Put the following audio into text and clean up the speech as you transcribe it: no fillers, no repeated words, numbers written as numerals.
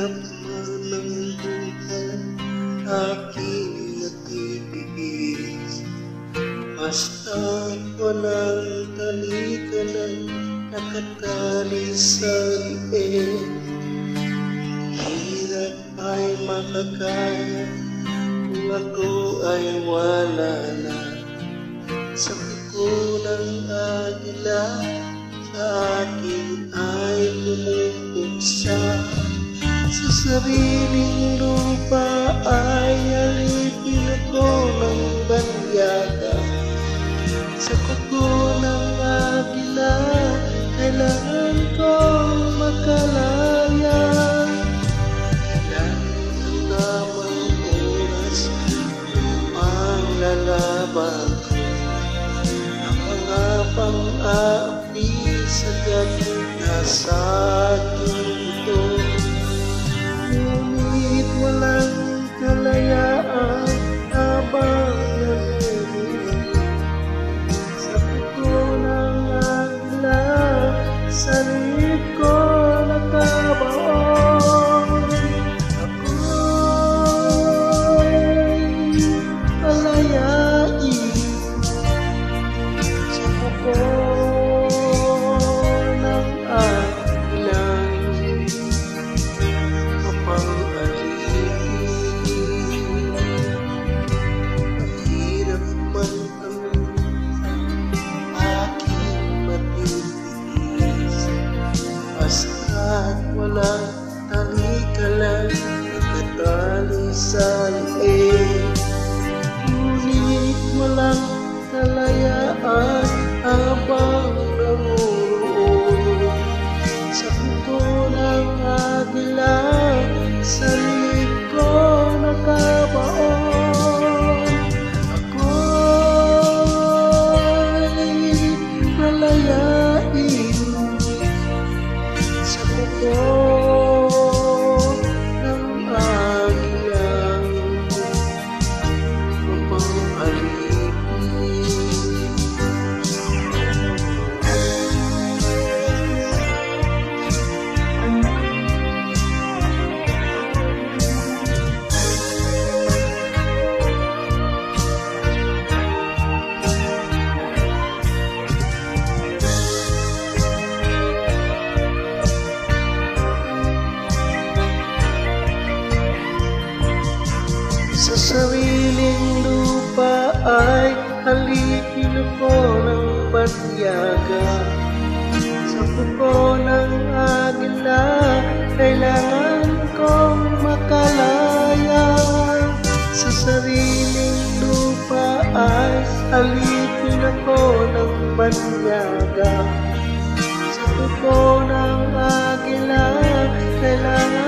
hirap man ng buhay, aking natitiis. Basta't walang talikanan, nakatali sa liit. Hirap ay makakaya kung ako ay wala na. Sa kuko ng agila, sa akin ay lumupuksa. Sa sariling lupa ay alipin ako ng banyaga. Sa kuko ng agila, kailangan kong makalaya. Kailangan ang tamang oras upang lalaban ko ang mga pang-aapi sa galit na sa aking ito. Ngunit walang kalayaan habang nalulunod sa kuko ng agila, sa liit ko nakabaon. Ako'y palayain sa kuko ng agila, mapang-alipin. Mahirap man ang aking matitiis, basta't walang talikalan, nakatali sa liit. Ngunit walang kalayaan habang namumuo sa kuko ng agila, sa liit ko nakabaon. Ako'y palayain sa kuko ng agila, mapang-alipin. Sa sariling lupa ay halipin ako ng banyaga. Sa kuko ng agila, kailangan kong makalaya. Sa sariling lupa ay halipin ako ng banyaga. Sa kuko ng agila, kailangan